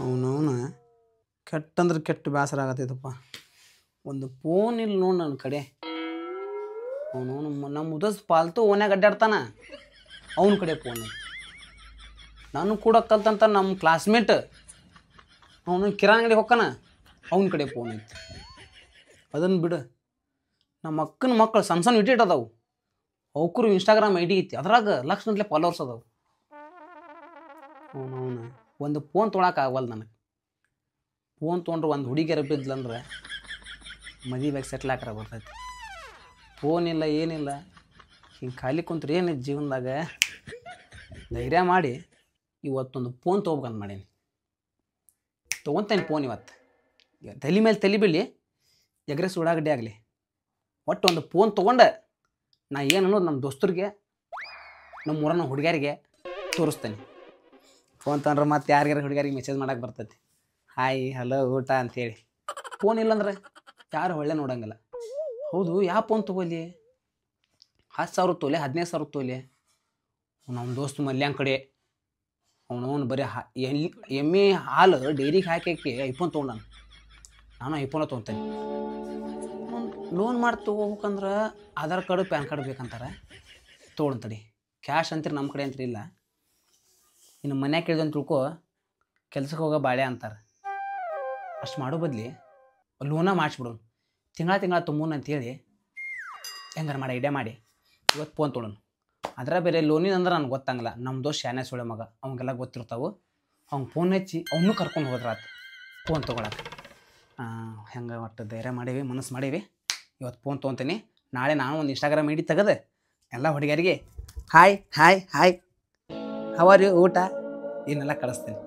ಅವನವನ ಕೆಟ್ಟಂದ್ರೆ ಕೆಟ್ಟ ಬೇಸರ ಆಗತ್ತೈತಪ್ಪ. ಒಂದು ಫೋನ್ ಇಲ್ಲ ನೋಡಿ ನನ್ನ ಕಡೆ. ಅವನವನು ನಮ್ಮ ಉದಸ್ ಪಾಲ್ತು ಓನ್ಯಾಗ ಅಡ್ಡಾಡ್ತಾನ. ಅವನ ಕಡೆ ಫೋನ್ ಐತಿ. ನಾನು ಕೂಡ ಕಲ್ತಂತ ನಮ್ಮ ಕ್ಲಾಸ್ಮೇಟ್ ಅವನು ಕಿರಾಣಿ ಅಂಗಡಿ ಹೊಕ್ಕನ. ಅವನ ಕಡೆ ಫೋನ್ ಐತಿ. ಅದನ್ನು ಬಿಡು, ನಮ್ಮ ಅಕ್ಕನ ಮಕ್ಕಳು ಸಣ್ಣ ಸಣ್ಣ ಇಟ್ಟಿಟ್ಟು ಅದಾವು. ಅವಕ್ಕರು ಇನ್ಸ್ಟಾಗ್ರಾಮ್ ಐ ಡಿ ಐತಿ. ಅದ್ರಾಗ ಲಕ್ಷಗಂಟ್ಲೆ ಫಾಲೋವರ್ಸ್ ಅದಾವು. ಅವನವನು ಒಂದು ಫೋನ್ ತೊಗೊಳಕ್ಕಾಗವಲ್ದು ನನಗೆ. ಫೋನ್ ತೊಗೊಂಡ್ರೆ ಒಂದು ಹುಡುಗಿಯರ ಬಿದ್ಲಂದ್ರೆ ಮದುವೆಗೆ ಸೆಟ್ಲ್ ಹಾಕ್ರ ಬರ್ತೈತಿ. ಫೋನ್ ಇಲ್ಲ, ಏನಿಲ್ಲ. ಹಿಂಗೆ ಖಾಲಿ ಕುಂತ್ರೆ ಏನೈತಿ ಜೀವನದಾಗ. ಧೈರ್ಯ ಮಾಡಿ ಇವತ್ತೊಂದು ಫೋನ್ ತೊಗೋಬೇಕಂತ ಮಾಡೀನಿ. ತೊಗೊತೇನೆ ಫೋನ್ ಇವತ್ತು. ತಲೆ ಮೇಲೆ ತಲೆ ಬೀಳಿ ಎಗ್ರೆಸ್ ಉಳ್ಳಾಗಡ್ಡಿ ಆಗಲಿ, ಒಟ್ಟು ಒಂದು ಫೋನ್ ತೊಗೊಂಡೆ ನಾ ಏನು ಅನ್ನೋದು ನಮ್ಮ ದೋಸ್ತರಿಗೆ, ನಮ್ಮ ಊರನ್ನ ಹುಡುಗಿಯರಿಗೆ ತೋರಿಸ್ತೇನೆ. ಫೋನ್ ತೊಗೊಂಡ್ರೆ ಮತ್ತೆ ಯಾರಿಗಾರ ಹುಡುಗಿಯರಿಗೆ ಮೆಸೇಜ್ ಮಾಡೋಕೆ ಬರ್ತೈತಿ, ಹಾಯ್ ಹಲೋ ಊಟ ಅಂಥೇಳಿ. ಫೋನ್ ಇಲ್ಲಂದ್ರೆ ಯಾರು ಒಳ್ಳೆ ನೋಡೋಂಗಿಲ್ಲ. ಹೌದು, ಯಾವ ಫೋನ್ ತೊಗೊಲಿ? 10,000 ತೊಲೆ, 15,000 ತೊಲೆ. ನಮ್ಮ ದೋಸ್ತ ಮಲ್ಯಾಂಗ ಕಡೆ ಅವನು ಬರೀ ಎಮ್ಮೆ ಹಾಲು ಡೈರಿಗೆ ಹಾಕಿ ಐಫೋನ್ ತೊಗೊಂಡಾನ. ನಾನು ಐಫೋನ ತೊಗೊತೇನೆ. ಲೋನ್ ಮಾಡಿ ತೊಗೋಬೇಕಂದ್ರೆ ಆಧಾರ್ ಕಾರ್ಡು ಪ್ಯಾನ್ ಕಾರ್ಡ್ ಬೇಕಂತಾರೆ. ತೊಗೊಂತಡಿ, ಕ್ಯಾಶ್ ಅಂತೀರಿ ನಮ್ಮ ಕಡೆ ಅಂತೀರಿ ಇಲ್ಲ. ಇನ್ನು ಮನ್ಯಾಗ ಕೇಳಿದಂತ ತಿಳ್ಕೊ, ಕೆಲ್ಸಕ್ಕೆ ಹೋಗೋ ಬಾಳೆ ಅಂತಾರೆ. ಅಷ್ಟು ಮಾಡೋ ಬದಲಿ ಲೋನ ಮಾಡಿಸ್ಬಿಡೋನು, ತಿಂಗಳ ತುಂಬೂನು ಅಂತೇಳಿ ಹೆಂಗಾರ ಮಾಡಿ ಐಡಿಯಾ ಮಾಡಿ ಇವತ್ತು ಫೋನ್ ತೊಗೊಳೋನು. ಅದರ ಬೇರೆ ಲೋನಿನ ಅಂದ್ರೆ ನನಗೆ ಗೊತ್ತಂಗಿಲ್ಲ. ನಮ್ಮ ದೋಸ್ತ ಶಾನೆ ಸೊಳೆ ಮಗ, ಅವಂಗೆಲ್ಲ ಗೊತ್ತಿರ್ತಾವೆ. ಅವ್ನು ಫೋನ್ ಹಚ್ಚಿ ಅವನು ಕರ್ಕೊಂಡು ಹೋದ್ರಾತು ಫೋನ್ ತೊಗೊಳಕ್ಕೆ. ಹೆಂಗೆ ಒಟ್ಟು ಧೈರ್ಯ ಮಾಡೀವಿ, ಮನಸ್ಸು ಮಾಡೀವಿ. ಇವತ್ತು ಫೋನ್ ತೊಗೊತೀನಿ. ನಾಳೆ ನಾನು ಒಂದು ಇನ್ಸ್ಟಾಗ್ರಾಮ್ ಐ ಡಿ ತೆಗೆದು ಎಲ್ಲ ಹುಡುಗಿಯರಿಗೆ ಹಾಯ್ ಹಾಯ್ ಹಾಯ್ ಹವಾರಿ ಊಟ ಇವನ್ನೆಲ್ಲ ಕಳಿಸ್ತೀನಿ.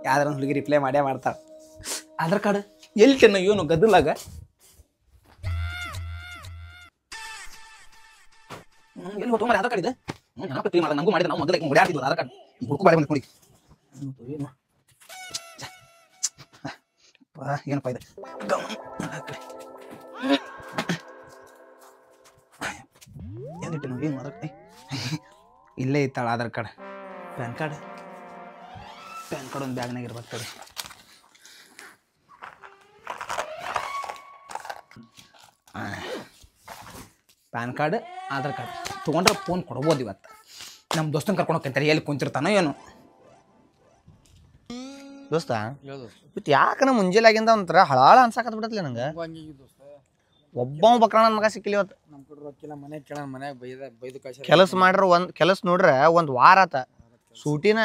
ಯಾವ್ದಾರ ಹುಡುಗಿ ರಿಪ್ಲೈ ಮಾಡೇ ಮಾಡ್ತಾಳೆ. ಆಧಾರ್ ಕಾರ್ಡ್ ಎಲ್ಲಿ ಇವನು ಗದ್ದಲಾಗ ಎಲ್ಲಿ ಹೋಗ್ತು ಆಧಾರ್ ಕಾರ್ಡ್ ಇದೆ. ನಂಗೂ ಮಾಡಿದೆ, ನಾವು ಮೊದಲೇ ಓಡಾಡ್ತಿದ್ವಿ ಆಧಾರ್ ಕಾರ್ಡ್ ಹುಡುಕು ಬಾಳೆ ಬಂದ್ಕೊಂಡು ಏನಪ್ಪ ಇದೆ ಏನಿಟ್ಟು ನಾವು ಏನು ಆಧಾರ್ ಇಲ್ಲೇ ಇತ್ತಾಳ ಆಧಾರ್ ಕಾರ್ಡ್. ಪ್ಯಾನ್ ಕಾರ್ಡ್ ಒಂದು ಬ್ಯಾಗ್ನಾಗ ಇರ್ಬೇಕು. ಪ್ಯಾನ್ ಕಾರ್ಡ್ ಆಧಾರ್ ಕಾರ್ಡ್ ತೊಗೊಂಡ್ರೆ ಫೋನ್ ಕೊಡ್ಬೋದು ಇವತ್ತು. ನಮ್ಮ ದೋಸ್ತನ ಕರ್ಕೊಂಡು ಹೋಗ್ತಾರೆ, ಎಲ್ಲಿ ಕುಂತಿರ್ತಾನೋ ಏನೋ. ದೋಸ್ತ ಇವತ್ತು ಯಾಕನ ಮುಂಜಾನಾಗಿಂದ ಒಂಥರ ಹಳಾಳ ಅನ್ಸಾಕತ್ ಬಿಡತ್ಲಿ ನಂಗೆ. ಒಬ್ಬ ಬಕ್ರಾಣ ಮಗ ಸಿಕ್ಕಿಲ್ಲ ಇವತ್ತು. ಕೆಲಸ ಮಾಡ್ರ ಕೆಲಸ ನೋಡ್ರೆ ಒಂದು ವಾರ ಆತ. ಸೂಟಿನ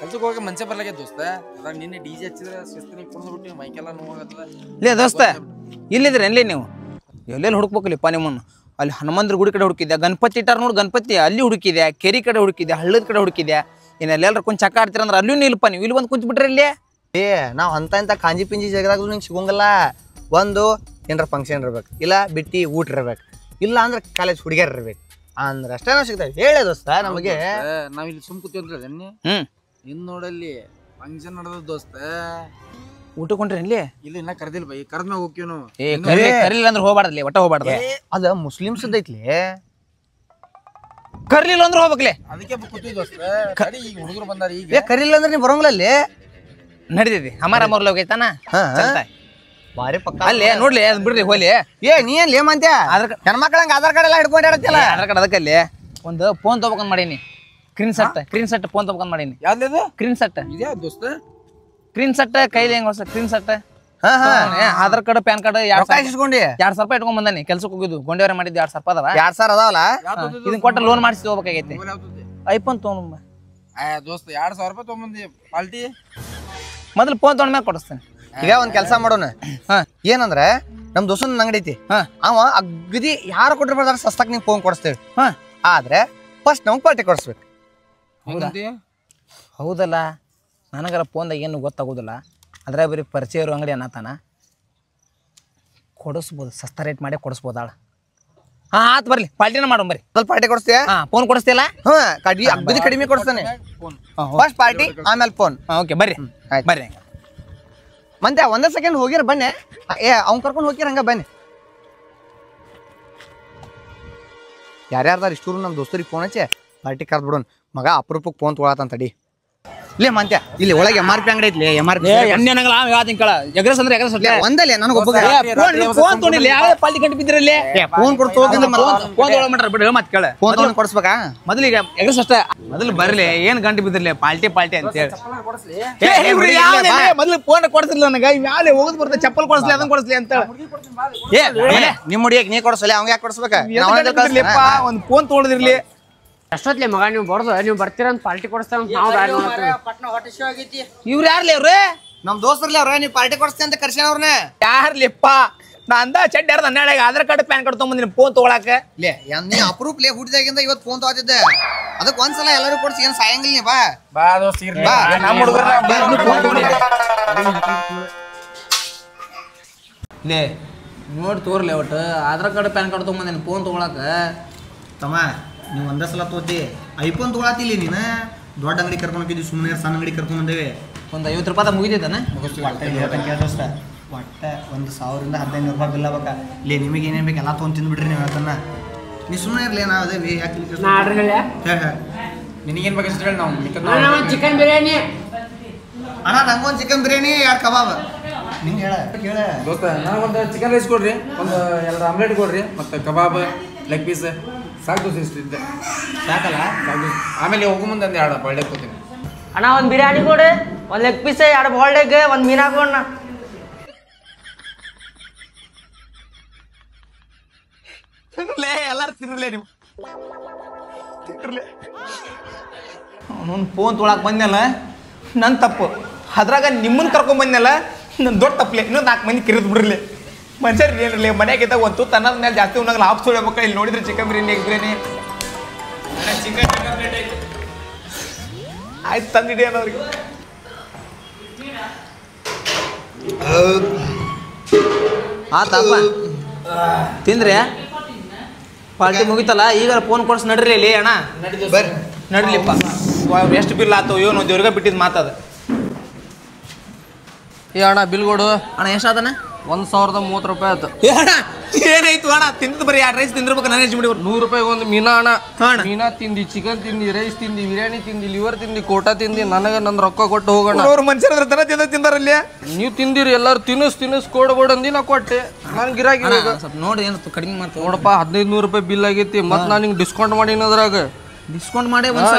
ಕೆಲ್ಸಕ್ಕೆ ಹೋಗಿ ಮನ್ಸೆ ಬರ್ಲಾಗೆ ದೋಸ್ತ. ಅದಾಗ ನಿನ್ನೆ ಡಿಜೆ ಹಚ್ಚಿದ್ರೆ ಶಿಸ್ತಿನಿಗೆ ಕುಡಿದ್ಬಿಟ್ಟು ಮೈಕೆಲ್ಲ ನೋವಾಗತ್ತದ. ಇಲ್ಲೇ ದೋಸ್ತ ಇಲ್ಲಿದ್ರಿ ಎಲ್ಲಿ ನೀವು ಎಲ್ಲೆಲ್ಲಿ ಹುಡುಕ್ಬೇಕಲ್ಲಿಪ್ಪ ನಿಮ್ಮನ್ನು? ಅಲ್ಲಿ ಹನುಮಂದ್ರ ಗುಡಿ ಕಡೆ ಹುಡುಕಿದ್ದೆ, ಗಣಪತಿ ಇಟ್ಟಾರ ನೋಡಿ ಗಣಪತಿ ಅಲ್ಲಿ ಹುಡುಕಿದೆ, ಕೆರಿ ಕಡೆ ಹುಡುಕಿದೆ, ಹಳ್ಳದ ಕಡೆ ಹುಡುಕಿದೆ. ಇನ್ನೆಲ್ಲೆಲ್ರ ಕುಂತ ಚಕ್ಕ ಆಡ್ತೀರಂದ್ರೆ ಅಲ್ಲೂ ನಿಲ್ಲಪ್ಪ. ನೀವು ಇಲ್ಲಿ ಬಂದು ಕುಂತು ಬಿಟ್ರಿ ಇಲ್ಲಿ. ನಾವು ಅಂತ ಕಾಂಜಿ ಪಿಂಜಿ ಜಗದಾಗ ನಿಂಗೆ ಸಿಗೋಂಗಲ್ಲ. ಒಂದು ಏನಾರ ಫಂಕ್ಷನ್ ಇರ್ಬೇಕು, ಇಲ್ಲ ಬಿಟ್ಟು ಊಟ ಇರ್ಬೇಕು, ಇಲ್ಲ ಅಂದ್ರೆ ಕಾಲೇಜ್ ಹುಡುಗಿಯರ್ ಇರ್ಬೇಕು ಅಂದ್ರೆ ಅಷ್ಟೇ ನಾವು ಸಿಗ್ತೇವೆ. ಹೇಳೇ ದೋಸ್ತ ನಮಗೆ. ನಾವ್ ಇಲ್ಲಿ ಸುಮ್ ಕೂತೀವಿ ಅನ್ನಿ ಇನ್ ನೋಡಲ್ಲಿ ಫಂಕ್ಷನ್ ನಡೆದ ದೋಸ್ತ. ಊಟ ಕೊಂಡ್ರಿ ಇಲ್ಲಿ ಇಲ್ಲಿ ಇನ್ನ ಕರ್ದಿಲ್ ಬೈ, ಕರ್ದ್ಮ್ಯಾಗ ಹೋಗ್ತೀವಿ ನಾವು. ಕರಿಲಿಲ್ಲ ಅಂದ್ರೆ ಹೋಗ್ಬಾರ್ದಲ್ಲಿ, ಒಟ್ಟ ಹೋಗ್ಬಾರ್ದು. ಅದ ಮುಸ್ಲಿಮ್ಸ್ ಐತ್ಲಿ, ಕರ್ಲಿಲ್ಲ ಅಂದ್ರೆ ಹೋಗ್ಬೇಕ್ಲೆ. ಅದಕ್ಕೆ ಕೂತೀವಿ ದೋಸ್ತ. ಈಗ ಹುಡುಗರು ಬಂದಾರ. ಈಗ ಕರಿಲ್ಲ ಅಂದ್ರೆ ನೀವು ಬರೋಂಗಿಲ್ಲ ಅಲ್ಲಿ. ನಡೀತೈತಿ ಹಮಾರ ಮರ್ಲ ಹೋಗೈತಾನ ಬಾರಿ ಪಕ್ಕ ಅಲ್ಲಿ ನೋಡ್ಲಿ. ಅದ್ ಬಿಡ್ರಿ ಹೋಲಿ. ನೀ ಏನ್ ಲೇಮಂತ್ಯ ಹೆಣ್ಮಕ್ಳಂಗ ಆಧಾರ್ ಕಾರ್ಡ್ ಎಲ್ಲ ಹಿಡ್ಕೊಂಡು ಇಡತ್ತಿಲ್ಲ. ಆಧಾರ್ ಕಾರ್ಡ್ ಅದಕ್ಕಲ್ಲಿ ಒಂದು ಫೋನ್ ತಗೋಬೇಕಂತ ಮಾಡೀನಿ. ಕ್ರೀನ್ ಸೆಟ್ ಫೋನ್ ತಗೋಬೇಕಂತ ಮಾಡೀನಿ. ಯಾವ್ದು ಕ್ರೀನ್ ಸೆಟ್ ಇದ್ಯಾ ದೋಸ್ತ? ಕ್ರೀನ್ ಸೆಟ್ ಕೈಲಿ ಹೆಂಗ ಕ್ರೀನ್ set Aadhaar card PAN card 2,000 ರೂಪಾಯಿ ಇಟ್ಕೊಂಡ್ ಬಂದಾನಿ. ಕೆಲ್ಸಕ್ಕೆ ಹೋಗಿದ್ದು ಗೊಂಡೆವರೆ ಮಾಡಿದ್ದು 2,000 ಅದಾವ. 2,000 ಅದಾವಲ್ಲ, ಇದನ್ನ ಕೊಟ್ಟ ಲೋನ್ ಮಾಡಿಸಿ ಹೋಗ್ಬೇಕಾಗೈತಿ. ಐಫೋನ್ ತೊಗೊಂಡ್ ದೋಸ್ತ 2,000 ರೂಪಾಯಿ ತೊಗೊಂಬಂದಿ ಪಾಲ್ಟಿ. ಮೊದಲು ಫೋನ್ ತೊಗೊಂಡ್ ಮ್ಯಾಗ ಕೊಡಿಸ್ತೇನೆ. ಈಗ ಒಂದ್ ಕೆಲಸ ಮಾಡೋಣ. ಏನಂದ್ರೆ ನಮ್ ದೋಸ್ತನ ಅಂಗಡಿ ಐತಿ, ಅವ ಅಗ್ದಿ ಯಾರು ಕೊಟ್ಟಿರ್ಬಾರ್ದಾರ ಸಸ್ತಾಕ್ ನಿಂಗೆ ಫೋನ್ ಕೊಡಿಸ್ತೇವೆ. ಆದ್ರೆ ಫಸ್ಟ್ ನಮ್ಗೆ ಪಾರ್ಟಿ ಕೊಡಿಸ್ಬೇಕು. ಹೌದಲ್ಲ, ನನಗರ ಫೋನ್ದಾಗ ಏನು ಗೊತ್ತಾಗೋದಿಲ್ಲ. ಅದ್ರ ಬರೀ ಪರಿಚಯ ಇರೋ ಅಂಗಡಿ ಅನ್ನತಾನ. ಕೊಡಿಸ್ಬೋದು, ಸಸ್ತಾ ರೇಟ್ ಮಾಡಿ ಕೊಡಿಸ್ಬೋದಾಳ. ಆತ್ ಬರ್ಲಿ, ಪಾರ್ಟಿನ ಮಾಡೋಣ ಬರ್ರಿ. ಸ್ವಲ್ಪ ಪಾರ್ಟಿ ಕೊಡಿಸ್ತೀಯ? ಫೋನ್ ಕೊಡಿಸ್ತಿಲ್ಲ? ಅಗ್ದಿ ಕಡಿಮೆ ಕೊಡಿಸ್ತಾನೆ. ಫಸ್ಟ್ ಪಾರ್ಟಿ ಆಮೇಲೆ ಫೋನ್. ಓಕೆ ಬರ್ರಿ ಬರ್ರಿ. ಮಂತೆ ಒಂದೇ ಸೆಕೆಂಡ್ ಹೋಗಿರ ಬನ್ನಿ. ಅವ್ನು ಕರ್ಕೊಂಡು ಹೋಗಿರ ಹಂಗ ಬನ್ನಿ. ಯಾರ್ಯಾರ್ದಾರ ಇಷ್ಟೂರು ನಮ್ಮ ದೋಸ್ತರಿಗೆ ಫೋನ್ ಹಚ್ಚಿ ಪಾರ್ಟಿ ಕರ್ದು ಬಿಡೋಣ. ಮಗ ಅಪರೂಪಕ್ಕೆ ಫೋನ್ ತೊಗೊಳತಂತಡಿ. ಲೇ ಮಂತ್ಯ ಇಲ್ಲಿ ಒಳಗೆ MRP ಅಂಗಡಿ ಐತ್ಲಿ MRP ಎಣ್ಣೆ ನಂಗಲ್ಲ ಯಾವ್ದು ಕೇಳ ಎಗ್ರೆಸ್ ಅಂದ್ರೆ ಎಗ್ರೆಸ್ ಒಂದಲ್ಲೇ ನನಗೆ ಒಬ್ಬ ಫೋನ್ ತೊಗೊಂಡಿಲ್ಲ ಯಾವ ಪಾಲ್ಟಿ ಗಂಟೆ ಬಿದ್ದಿರಲ್ಲಿ ಫೋನ್ ಕೊಡ್ತು ಫೋನ್ ತೊಗೊಳ ಮಾಡ್ರ ಬಿಡ್ರಿ ಮತ್ತೆ ಕೇಳ ಫೋನ್ ತೊಗೊಂಡು ಕೊಡಿಸ್ಬೇಕಾ ಮೊದಲಿಗೆ ಎಗ್ರೆಸ್ ಅಷ್ಟೇ ಮೊದಲು ಬರ್ಲಿ ಏನ್ ಗಂಟೆ ಬಿದ್ದಿರ್ಲಿ ಪಾಲ್ಟಿ ಅಂತ ಹೇಳಿ ಮೊದಲು ಫೋನ್ ಕೊಡ್ಸಿರ್ಲಿಲ್ಲ ನನಗೆ ಮ್ಯಾಲೆ ಹೋಗುದ್ ಬರ್ತದೆ ಚಪ್ಪಲ್ ಕೊಡಿಸ್ಲಿ ಅದನ್ನ ಕೊಡಿಸ್ಲಿ ಅಂತ ನಿಮ್ಮ ಹುಡುಗಿಗೆ ನೀ ಕೊಡಿಸಲಿ ಅವ್ಗೆ ಯಾಕೆ ಕೊಡಿಸ್ಬೇಕ ಒಂದು ಫೋನ್ ತೊಗೊಳದಿರ್ಲಿ ಅಷ್ಟೊತ್ಲೆ ಮಗ ನೀವು ಬಡ್ದು ನೀವು ಬರ್ತೀರಂತ ಪಾರ್ಟಿ ಕೊಡಿಸ್ತಾರ ನಾವು ಇವ್ರು ಯಾರ್ಲಿ ಅವ್ರೆ ನಮ್ ದೋಸ್ತರ್ಲಿ ಅವ್ರ ನೀವು ಪಾರ್ಟಿ ಕೊಡಿಸ್ತೀನಿ ಅಂತ ಕರ್ಸ್ಯಾನ ಅವ್ರನ್ನ ಯಾರ್ಲಿಪ್ಪ ನಾ ಅಂದ ಚಡ್ಡ ಯಾರ್ದು 12 ಆಧಾರ್ ಕಾರ್ಡ್ ಪ್ಯಾನ್ ಕಾರ್ಡ್ ತೊಗೊಂಬಂದಿನಿ ಫೋನ್ ತೊಗೊಳಕ ಲೇ ನೀ ಅಪ್ರೂಪ್ ಲೇ ಹುಟ್ಟಿದಾಗಿಂದ ಇವತ್ತು ಫೋನ್ ತಗೋತಿದ್ದೆ ಅದಕ್ಕೆ ಒಂದ್ಸಲ ಎಲ್ಲರೂ ಕೊಡ್ಸಿ ಏನ್ ಸಾಯಂಗಿಲ್ಲ ನೀ ಬಾ ದೋಸ್ತ ಇರ್ಲಿ ಬಾ ನಮ್ಮ ಹುಡುಗರ ಲೇ ನೋಡಿ ತೋರ್ಲಿ ಒಟ್ಟು ಆಧಾರ್ ಕಾರ್ಡ್ ಪ್ಯಾನ್ ಕಾರ್ಡ್ ತೊಗೊಂಬಂದಿನಿ ಫೋನ್ ತೊಗೊಳಕ ತಮ್ಮ ನೀವು ಒಂದೇ ಸಲ ತೋತಿ ಐಫೋನ್ ತೊಗೊಳತಿಲ್ಲ ನೀನು ದೊಡ್ಡ ಅಂಗಡಿ ಕರ್ಕೊಂಡು ಹೋಗಿದ್ವಿ ಸುಮ್ಮನೆ ಸಣ್ಣ ಅಂಗಡಿ ಕರ್ಕೊಂಡು ಬಂದೇವೆ ಒಂದು 50 ರೂಪಾಯಿ ಮುಗಿದೈತಾನೆ ಒಟ್ಟ 1,000 ರಿಂದ 1,500 ರೂಪಾಯಿ ಬಿಲ್ ಆಗ್ಬೇಕ ಲೇ ನಿಮಗೆ ಏನೇನು ಬೇಕು ಎಲ್ಲ ತೊಗೊಂಡು ತಿಂದ್ಬಿಡ್ರಿ ನೀವು ಅದನ್ನ ನೀ ಸುಮ್ಮನೆ ಇರ್ಲಿ ನಾವು ಅದೇ ಯಾಕೆ ನಿನಗೇನ್ ಬೇಕು ಹೇಳಿ ನಾವು ಚಿಕನ್ ಬಿರಿಯಾನಿ ಅಣ್ಣ ನಂಗೊಂದು ಚಿಕನ್ ಬಿರಿಯಾನಿ 2 ಕಬಾಬ್ ನಿಂಗೆ ಹೇಳ ದೋಸ್ತ ನನಗೊಂದು ಚಿಕನ್ ರೈಸ್ ಕೊಡ್ರಿ ಒಂದು 2 ಆಮ್ಲೆಟ್ ಕೊಡ್ರಿ ಮತ್ತೆ ಕಬಾಬ್ ಲೆಗ್ ಪೀಸ್ ಸಾಕು ದೋಸ್ತ ಇಷ್ಟಿದ್ದೆ ಸಾಕಲ್ಲ ಸಾಕು ಆಮೇಲೆ ಹೋಗೋ ಮುಂದೆ 2 ಬಾಳ್ಡೆ ಕೊಡ್ತೀನಿ ಅಣ್ಣ ಒಂದು ಬಿರಿಯಾನಿ ಕೊಡು ಒಂದು ಲೆಗ್ ಪೀಸ್ 2 ಬಾಲ್ಡೆಗ್ ಒಂದು ಮೀನಾ ಕೊಡಣ್ಣ ಎಲ್ಲಾರು ತಿನ್ರಲೇ ನೀವು ತಿನ್ರಲೇ ಅವನು ಫೋನ್ ತೊಗೊಳಕ್ ಬಂದ್ನಲ್ಲ ನನ್ನ ತಪ್ಪು ಅದ್ರಾಗ ನಿಮ್ಮನ್ನ ಕರ್ಕೊಂಡ್ ಬಂದ್ನಲ್ಲ ನನ್ನ ದೊಡ್ಡ ತಪ್ಪಲೆ ಇನ್ನೊಂದು 4 ಮಂದಿ ಕಿರಿದು ಬಿಡ್ರಲಿ ಮನುಷ್ಯರು ಏನಿರಲಿ ಮನೆಯಾಗಿದ್ದಾಗ ಒಂದು ತನ್ನದ ಮೇಲೆ ಜಾಸ್ತಿ ಉಣ್ಣಾಗಲ್ಲ ಆಫ್ ಸುಳ್ಬೇಕು ಇಲ್ಲಿ ನೋಡಿದ್ರೆ ಚಿಕನ್ ಬಿರಿಯಾನಿ ಎಗ್ ಬಿರಿಯಾನಿ ಆಯ್ತು ತಂದಿಡಿ ಅನ್ನೋರಿಗೆ ಆತಪ್ಪ ತಿಂದ್ರೆ ಪಾರ್ಟಿ ಮುಗಿತಲ್ಲ ಈಗ ಫೋನ್ ಕೊಡ್ಸಿ ನಡ್ರಿ ಇಲ್ಲಿ ಅಣ್ಣ ಬರ್ರಿ ನಡ್ಲಿಪ್ಪ ಎಷ್ಟು ಬಿಲ್ ಆತು ಏನು ದೇವ್ರಿಗೆ ಬಿಟ್ಟಿದ್ದು ಮಾತದ ಏ ಅಣ್ಣ ಬಿಲ್ ಕೊಡು ಅಣ್ಣ ಎಷ್ಟಾದಣ್ಣ 1,030 ರೂಪಾಯಿ ಆಯ್ತು ಅಣ್ಣ ಏನಾಯ್ತು ಅಣ್ಣ ತಿಂದು ಬರೀ 2 ರೈಸ್ ತಿಂದಿರ್ಬೇಕು ನಾನು ಹೆಚ್ಚು ಬಿಡಿ 100 ರೂಪಾಯಿ ಒಂದು ಮೀನಾ ಅಣ್ಣ ಅಣ್ಣ ಮೀನಾ ತಿಂದಿ ಚಿಕನ್ ತಿಂದಿ ರೈಸ್ ತಿಂದಿ ಬಿರಿಯಾನಿ ತಿಂದಿ ಲಿವರ್ ತಿಂದಿ ಕೋಟಾ ತಿಂದಿ ನನಗೆ ನನ್ನ ರೊಕ್ಕ ಕೊಟ್ಟು ಹೋಗೋಣ ಅವ್ರು ಮನುಷ್ಯರ ತನ ತಿಂದಾರಲ್ಲಿ ನೀವು ತಿಂದಿರಿ ಎಲ್ಲರೂ ತಿನ್ನಿಸ್ ಕೊಡಂದಿ ನಾ ಕೊಟ್ಟೆ ನಾನು ಗಿರಾಕಿ ಸ್ವಲ್ಪ ನೋಡಿ ಏನು ಕಡಿಮೆ ಮಾಡ್ತೀವಿ ನೋಡಪ್ಪ 1,500 ರೂಪಾಯಿ ಬಿಲ್ ಆಗೈತಿ ಮತ್ತೆ ನಾನು ಹಿಂಗೆ ಡಿಸ್ಕೌಂಟ್ ಮಾಡೀನಿ ಅದ್ರಾಗ ಡಿಸ್ಕೌಂಟ್ ಮಾಡಿ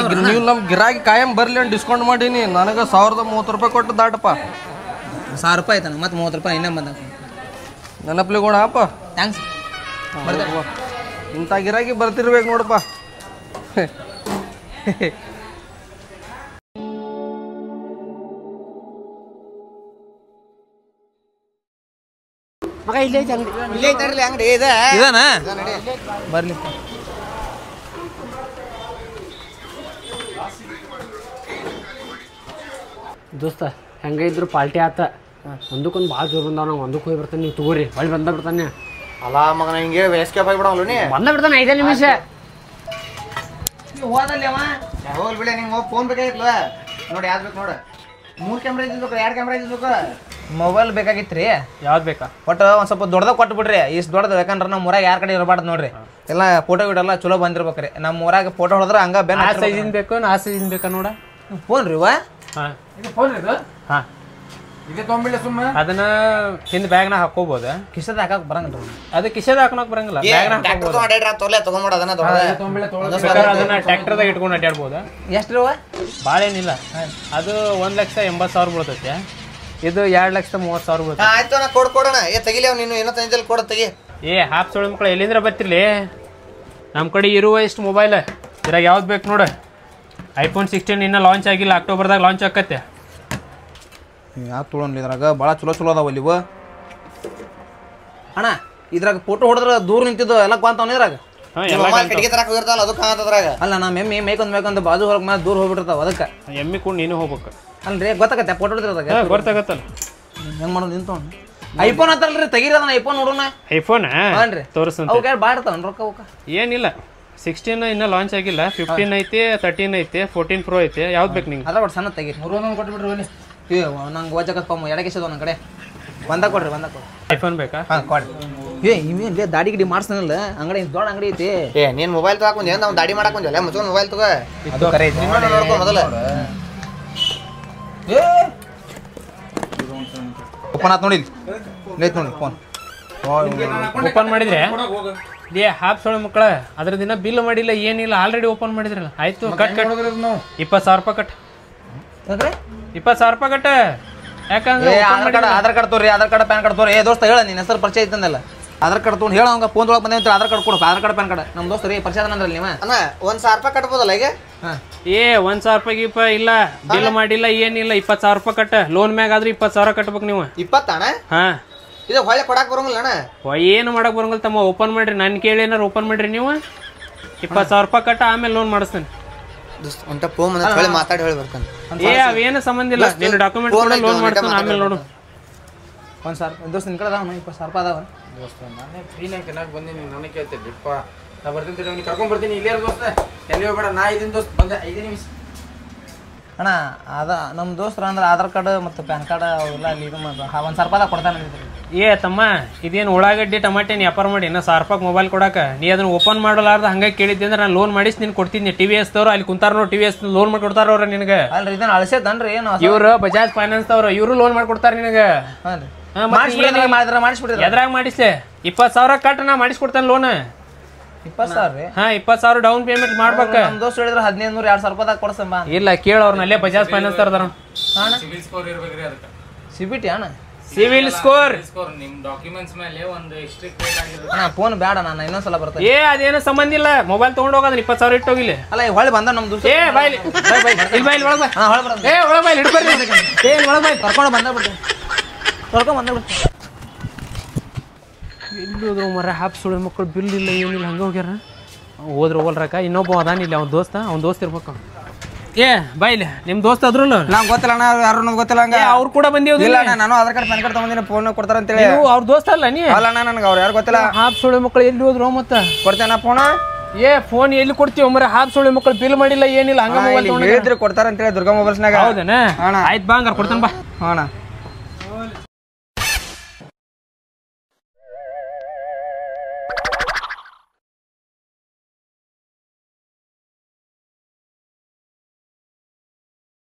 ನೀವು ನಮ್ಮ ಗಿರಾಕಿ ಕಾಯಂ ಬರ್ಲಿ ಅಂತ ಡಿಸ್ಕೌಂಟ್ ಮಾಡೀನಿ ನನಗೆ 1,030 ರೂಪಾಯಿ ಕೊಟ್ಟು ದಾಟಪ್ಪ 1,000 ರೂಪಾಯಿ ಆಯ್ತಾನ ಮತ್ತೆ 30 ರೂಪಾಯಿ ಇನ್ನೂ ಬಂದ ನೆನಪಲಿ ಗೋಣ ಅಪ್ಪ ಥ್ಯಾಂಕ್ಸ್ ಇಂಥ ಗಿರಾಕಿ ಬರ್ತಿರ್ಬೇಕು ನೋಡಪ್ಪ ಮಗ ಇಲ್ಲೇ ಇಲ್ಲೇ ಐತರ್ಲಿ ಅಂಗಡಿ ಇದೆ ಇದಾನ ಬರ್ಲಿ ದೋಸ್ತ ಹೆಂಗೆ ಇದ್ರು ಪಾರ್ಟಿ ಆತ ಒಂದಕ್ಕೊಂದು ಭಾಳ ಜೋರು ಬಂದಾವ ನಾವು ಒಂದಕ್ಕೆ ಹೋಗಿ ಬರ್ತಾನೆ ನೀವು ತಗೋರಿ ಹೊಳ್ಳಿ ಬರ್ತಾನೆ ಅಲ್ಲ ಮಗನ ಹಿಂಗೆ ಎಸ್ಕೇಪ್ ಆಗಿಬಿಡವಲ್ಲ ನೀ ಬಿಡ್ತಾನೆ 5 ನಿಮಿಷ ಹೋದಲ್ಲಿ ಅವ ಹೋಗ್ಲಿ ಬಿಡಿ ನಿಂಗೆ ಹೋಗಿ ಫೋನ್ ಬೇಕಾಗಿತ್ತಲ್ಲ ನೋಡಿ ಯಾವ್ದು ಬೇಕು ನೋಡು 3 ಕ್ಯಾಮ್ರಾ ಇದ್ದಿರ್ಬೇಕು 2 ಕ್ಯಾಮ್ರಾ ಇದ್ದಿರ್ಬೇಕು ಮೊಬೈಲ್ ಬೇಕಾಗಿತ್ತು ರೀ ಯಾವ್ದು ಬೇಕಾ ಒಟ್ಟು ಒಂದು ಸ್ವಲ್ಪ ದೊಡ್ಡದಾಗ ಕೊಟ್ಟು ಬಿಡ್ರಿ ಇಷ್ಟು ದೊಡ್ಡದು ಯಾಕಂದ್ರೆ ನಮ್ಮ ಊರಾಗ ಯಾರ ಕಡೆ ಇರಬಾರ್ದು ನೋಡ್ರಿ ಎಲ್ಲ ಫೋಟೋ ಗಿಡಲ್ಲ ಚಲೋ ಬಂದಿರ್ಬೇಕ್ರಿ ನಮ್ಮ ಊರಾಗ ಫೋಟೋ ಹೊಡೆದ್ರೆ ಹಂಗ ಬೆನ್ ಆ ಸೈಜಿನ ಬೇಕು ಆ ಸೈಜಿನ ಬೇಕಾ ನೋಡ ಫೋನ್ ರೀ ವಾ ಹಾಂ ಫೋನ್ ಇದು ಹಾಂ ಇದೇ ತೊಗೊಂಬಿಡ್ಲಿ ಸುಮ್ಮ ಅದನ್ನ ಹಿಂದೆ ಬ್ಯಾಗ್ನಾಗ ಹಾಕೋಬೋದು ಕಿಸದ ಹಾಕಕ್ ಬರಂಗಿಲ್ಲ ಅದು ಕಿಶೆದ ಹಾಕೋಕ್ ಬರಂಗಿಲ್ಲ ಬ್ಯಾಗ್ನಾಗ ಹಾಕೋಬೋದು ತಗೊಂಡ್ಬಿಡ ಅದನ್ನ ಅದನ್ನ ಟ್ರ್ಯಾಕ್ಟರ್ದಾಗ ಇಟ್ಕೊಂಡು ಅಡ್ಡಾಡ್ಬೋದು ಎಷ್ಟು ರೀ ಭಾಳ ಏನಿಲ್ಲ ಅದು 1,80,000 ಬೀಳ್ತೈತೆ ಇದು 2,30,000 ಬೀಳ್ತೈತೆ ಆಯ್ತು ನಾ ಕೊಡೋಣ ತೆಗಿಲಿ ಅವ್ನು ನೀನು ಏನೋ ತಂದಿಲ್ಲ ಕೊಡ ತೆಗಿ ಹಾಫ್ ಸುಳ್ಳು ಮಕ್ಕಳು ಎಲ್ಲಿಂದ್ರ ಬರ್ತಿರ್ಲಿ ನಮ್ಮ ಕಡೆ ಇರುವ ಎಷ್ಟು ಮೊಬೈಲ್ ಇದ್ರಾಗ ಯಾವ್ದು ಬೇಕು ನೋಡು iPhone 16 ಇನ್ನೂ ಲಾಂಚ್ ಆಗಿಲ್ಲ ಅಕ್ಟೋಬರ್ದಾಗ ಲಾಂಚ್ ಆಕತ್ತೆ ಯಾಕೆ ತೊಗೊಂಡ್ಲಿ ಇದ್ರಾಗ ಭಾಳ ಚಲೋ ಅದಾವಲ್ಲಿ ಇವು ಅಣ್ಣ ಇದ್ರಾಗ ಫೋಟೋ ಹೊಡೆದ್ರೆ ದೂರ ನಿಂತಿದ್ದು ಎಲ್ಲ ಕಾಂತವನ ಇದ್ರಾಗ ಕಟ್ಟಿಗೆ ತರಕ ಹೋಗಿರ್ತಾವಲ್ಲ ಅದು ಕಾಣತ್ತದ್ರಾಗ ಅಲ್ಲ ನಮ್ಮ ಎಮ್ಮೆ ಮೇಕೊಂದ್ ಬಾಜು ಹೊರಗೆ ಮೇಲೆ ದೂರ ಹೋಗ್ಬಿಟ್ಟಿರ್ತಾವ ಅದಕ್ಕೆ ಎಮ್ಮಿ ಕೂಡ ನೀನು ಹೋಗ್ಬೇಕು ಅಲ್ರಿ ಗೊತ್ತಾಗತ್ತೆ ಫೋಟೋ ಹೊಡೆದಿರೋದಾಗ ಗೊತ್ತಾಗತ್ತಲ್ಲ ಹೆಂಗೆ ಮಾಡೋದು ನಿಂತು ಐಫೋನ್ ಅಂತಲ್ರಿ ತೆಗೀರಿ ಅದನ್ನ ಐಫೋನ್ ನೋಡೋಣ ಐಫೋನ್ ಹಾನ್ರಿ ತೋರಿಸಂತ ಅವ್ಕೆ ಭಾಳ ಇರ್ತಾವ ರೊಕ್ಕ ಅವಕ್ಕೆ ಏನಿಲ್ಲ 16 ಇನ್ನೂ ಲಾಂಚ್ ಆಗಿಲ್ಲ 15 ಐತಿ 13 ಐತಿ 14 Pro ಐತಿ ಯಾವ್ದು ಬೇಕು ನಿಂಗೆ ಅದ್ರ ಒಟ್ಟು ಸಣ್ಣ ತೆಗೀರಿ ಕೊಟ್ಬಿಡ್ರಿ ಬನ್ನಿ ನಂಗೆ ಓಜಕಪ್ಪ ಎಡಕೆಸೋದು ನನ್ನ ಕಡೆ ಬಂದ ಕೊಡ್ರಿ ಐಫೋನ್ ಬೇಕಾ ಹಾಂ ಕೊಡ್ರಿ ಇವೇನು ದಾಡಿ ಗಿಡಿ ಮಾಡ್ಸನಲ್ಲ ಅಂಗಡಿ ದೊಡ್ಡ ಅಂಗಡಿ ಐತಿ ನೀನ್ ಮೊಬೈಲ್ ತಗೊಂಡ್ ನಾವು ದಾಡಿ ಮಾಡಕ್ ಬಂದಿಲ್ಲ ಮುಚ್ಕೊಂಡು ಮೊಬೈಲ್ ತಗೋ ಅದು ಕರೆ ಐತಿ ನೋಡ್ಕೊ ಮೊದಲ ಓಪನ್ ಆತ್ ನೋಡಿ ಲೇಟ್ ನೋಡಿ ಫೋನ್ ಓಪನ್ ಮಾಡಿದ್ರೆ ಏ ಹಾಪ್ ಸೊಳ್ಳೆ ಮಕ್ಕಳ ಅದ್ರ ದಿನ ಬಿಲ್ ಮಾಡಿಲ್ಲ ಏನಿಲ್ಲ ಆಲ್ರೆಡಿ ಓಪನ್ ಮಾಡಿದ್ರಲ್ಲ ಆಯ್ತು ಕಟ್ ಕಟ್ 20,000 ರೂಪಾಯಿ ಕಟ್ 20,000 ರೂಪಾಯಿ ಕಟ್ಟ ಯಾಕಂದ್ರೆ ಆಧಾರ್ ಕಾರ್ಡ್ ತೋರಿ ಆಧಾರ್ ಕಾರ್ಡ್ ಪ್ಯಾನ್ ಕಾರ್ಡ್ ತೋರಿ ದೋಸ್ತ ಹೇಳ ನಿನ್ನ ಹೆಸರು ಪರಿಚಯ ಐತಂದಲ್ಲ ಆಧಾರ್ ಕಾರ್ಡ್ ತೊಗೊಂಡು ಹೇಳ ಅವಂಗ ಫೋನ್ ಒಳಗೆ ಬಂದ ಆಧಾರ್ ಕಾರ್ಡ್ ಕೊಡು ಆಧಾರ್ ಕಾರ್ಡ್ ಪ್ಯಾನ್ ಕಾರ್ಡ್ ನಮ್ಮ ದೋಸ್ತ ರೀ ಪರಿಚಯ ಅಂದ್ರಲ್ಲ ನೀವು ಅಣ್ಣ 1,000 ರೂಪಾಯಿ ಕಟ್ಬೋದಲ್ಲ ಈಗ ಏ 1,000 ರೂಪಾಯಿ ಇಲ್ಲ ಬಿಲ್ ಮಾಡಿಲ್ಲ ಏನಿಲ್ಲ 20,000 ರೂಪಾಯಿ ಕಟ್ಟ ಲೋನ್ ಮ್ಯಾಗ ಆದ್ರೆ 20,000 ಕಟ್ಬೇಕು ನೀವು 20 ಅಣ್ಣ ಹಾ ಇದು ಹೊಳೆ ಕೊಡಾಕ್ ಬರಂಗಿಲ್ಲ ಅಣ್ಣ ಏನು ಮಾಡಕ್ ಬರಂಗಿಲ್ಲ ತಮ್ಮ ಓಪನ್ ಮಾಡ್ರಿ ನನ್ ಕೇಳಿ ಏನಾರು ಓಪನ್ ಮಾಡ್ರಿ ನೀವು 20,000 ರೂಪಾಯಿ ಕಟ್ಟ ಆಮೇಲೆ ಲೋನ್ ಮಾಡಿಸ್ತೇನೆ ಅಂತ ಫೋನ್ ಬಂದ ಹೊಳೆ ಮಾತಾಡಿ ಹೇಳಿ ಬರ್ತಾನೆ ಏ ಅವೇನು ಸಂಬಂಧ ಇಲ್ಲ ನಿನ್ನ ಡಾಕ್ಯುಮೆಂಟ್ ಕೂಡ ಲೋನ್ ಮಾಡಿಸ್ತಾನೆ ಆಮೇಲೆ ನೋಡು ಒಂದು ಸಾವಿರ ದೋಸ್ತ ನಿನ್ ಕಡೆ ಅದಾವ 20,000 ರೂಪಾಯಿ ಅದಾವ ದೋಸ್ತ ನಾನೇ ಫ್ರೀನಾಗ ತಿನ್ನಕ್ಕೆ ಬಂದೀನಿ ನನಗೆ ಕೇಳ್ತಿದ್ದಿಪ್ಪ ನಾ ಬರ್ತೀನಿ ಅವ್ನಿಗೆ ಕರ್ಕೊಂಡ್ ಬರ್ತೀನಿ ಇಲ್ಲೇ ದೋಸ್ತ ಎಲ್ಲಿ ಹೋಗ್ಬೇಡ ನಾ ಇದೀನಿ ದೋಸ್ತ ಬಂದೆ 5 ನಿಮಿಷ ಅಣ್ಣ ಅದ ನಮ್ಮ ದೋಸ್ತರ ಅಂದ್ರೆ ಆಧಾರ್ ಕಾರ್ಡ್ ಮತ್ತು ಪ್ಯಾನ್ ಕಾರ್ಡ್ ಅವೆಲ್ಲ ಅಲ್ಲಿ ಇದು ಒಂದು 1,000 ರೂಪಾಯಿ ಕೊಡ್ತಾನೆ ಏ ತಮ್ಮ ಇದೇನು ಉಳ್ಳಾಗಡ್ಡಿ ಟಮಾಟೆ ನೀ ವ್ಯಾಪಾರ ಮಾಡಿ ಇನ್ನ 1,000 ರೂಪಾಯಿ ಮೊಬೈಲ್ ಕೊಡಾಕ ನೀ ಅದನ್ನ ಓಪನ್ ಮಾಡಲಾರ್ದ ಹಂಗೆ ಕೇಳಿದ್ದೆ ಅಂದ್ರೆ ನಾನು ಲೋನ್ ಮಾಡಿಸಿ ನೀನು ಕೊಡ್ತೀನಿ TVS ತವ್ರು ಅಲ್ಲಿ ಕುಂತಾರ ನೋಡಿ TVS ಲೋನ್ ಮಾಡ್ಕೊಡ್ತಾರ ಅವ್ರ ನಿನಗೆ ಅಲ್ರಿ ಇದನ್ನ ಅಳಿಸೇದನ್ರಿ ಏನು ಇವ್ರು ಬಜಾಜ್ ಫೈನಾನ್ಸ್ ತವ್ರು ಇವರು ಲೋನ್ ಮಾಡ್ಕೊಡ್ತಾರ ನಿನಗೆ ಹಾಂ ರೀ ಮಾಡಿಸ್ಬಿಡ್ರಿ ಎದ್ರಾಗ ಮಾಡಿಸ್ಲೆ 20,000 ಕಟ್ ನಾ ಮಾಡಿಸ್ಕೊಡ್ತೇನೆ ಲೋನ್ 20,000 ರೀ ಹಾ 20,000 ಡೌನ್ ಪೇಮೆಂಟ್ ಮಾಡ್ಬೇಕ ನಮ್ಮ ದೋಸ್ತ ಹೇಳಿದ್ರೆ 1,500 2,000 ರೂಪಾಯಿದಾಗ ಕೊಡ್ಸಂ ಬಾ ಇಲ್ಲ ಕೇಳ ಅವ್ರನ್ನ ಅಲ್ಲೇ ಬಜಾಜ್ ಫೈನಾನ್ಸ್ ತರ್ದಾರ ಸಿವಿಲ್ ಸ್ಕೋರ್ ಇರ್ಬೇಕ್ರಿ ಅದಕ್ಕೆ ಸಿಬಿಟಿ ಅಣ್ಣ ಸಿವಿಲ್ ಸ್ಕೋರ್ ನಿಮ್ಮ ಡಾಕ್ಯುಮೆಂಟ್ಸ್ ಮೇಲೆ ಒಂದು ಸ್ಟ್ರಿಕ್ಟ್ ರೇಟ್ ಆಗಿರುತ್ತೆ ಅಣ್ಣ ಫೋನ್ ಬೇಡ ನಾನು ಇನ್ನೊಂದ್ಸಲ ಬರ್ತೇನೆ ಏ ಅದೇನು ಸಂಬಂಧ ಇಲ್ಲ ಮೊಬೈಲ್ ತಗೊಂಡು ಹೋಗೋದನ್ನ 20,000 ಇಟ್ಟೋಗಿಲ್ಲ ಅಲ್ಲ ಈಗ ಹೊಳೆ ಬಂದ ನಮ್ಮ ದೋಸ್ತ ಏ ಬಾಯ್ಲಿ ಇಲ್ಲಿ ಬಾಯ್ಲಿ ಒಳಗೆ ಹಾಂ ಹೊಳೆ ಬರೋದು ಏ ಒಳಗೆ ಬಾಯ್ಲಿ ಹಿಡ್ಬರ್ರಿ ಏ ಒಳಗೆ ಬಾಯ್ಲಿ ಕರ್ಕೊಂಡು ಬಂದ್ಬಿಟ್ಟು ಎಲ್ಲಿ ಹೋದ್ರು ಮರ ಹಾಪ್ ಸುಳ್ಳು ಮಕ್ಕಳು ಬಿಲ್ ಇಲ್ಲ ಏನಿಲ್ಲ ಹಂಗೆ ಹೋಗ್ಯಾರ ಹೋದ್ರೆ ಹೋಗಲ್ರಕ್ಕ ಇನ್ನೊಬ್ಬ ಅದಾನ ಇಲ್ಲಿ ಅವ್ನ ದೋಸ್ತ ಇರ್ಬೇಕು ಏ ಬಾಯ್ಲಿ ನಿಮ್ಮ ದೋಸ್ತ ಅದ್ರಲ್ಲ ನಂಗೆ ಗೊತ್ತಿಲ್ಲ ಅಣ್ಣ ಯಾರು ನಮ್ಗೆ ಗೊತ್ತಿಲ್ಲ ಹಂಗ ಅವ್ರು ಕೂಡ ಬಂದಿವ್ರು ಇಲ್ಲ ಅಣ್ಣ ನಾನು ಆಧಾರ್ ಕಾರ್ಡ್ ಪ್ಯಾನ್ ಕಾರ್ಡ್ ತಗೊಂಡಿನಿ ಫೋನ್ ಕೊಡ್ತಾರ ಅಂತೇಳಿ ಅವ್ರ ದೋಸ್ತ ಅಲ್ಲ ನೀ ಅಲ್ಲ ಅಣ್ಣ ನನಗೆ ಅವ್ರು ಯಾರು ಗೊತ್ತಿಲ್ಲ ಹಾಪ್ ಸುಳ್ಳು ಮಕ್ಕಳು ಎಲ್ಲಿ ಹೋದ್ರು ಮತ್ತೆ ಕೊಡ್ತೇನ ಫೋನ್ ಏ ಫೋನ್ ಎಲ್ಲಿ ಕೊಡ್ತೀವಿ ಮರ ಹಾಪ್ ಸುಳ್ಳು ಮಕ್ಕಳು ಬಿಲ್ ಮಾಡಿಲ್ಲ ಏನಿಲ್ಲ ಹಂಗ ಮೊಬೈಲ್ ಹೇಳಿದ್ರೆ ಕೊಡ್ತಾರ ಅಂತೇಳಿ ದುರ್ಗಾ ಮೊಬೈಲ್ಸ್ನಾಗ ಹೌದೇನ ಆಯ್ತು ಬಾ ಹಂಗಾರ ಕೊಡ್ತಾನೆ ಬಾ ಅಣ್ಣ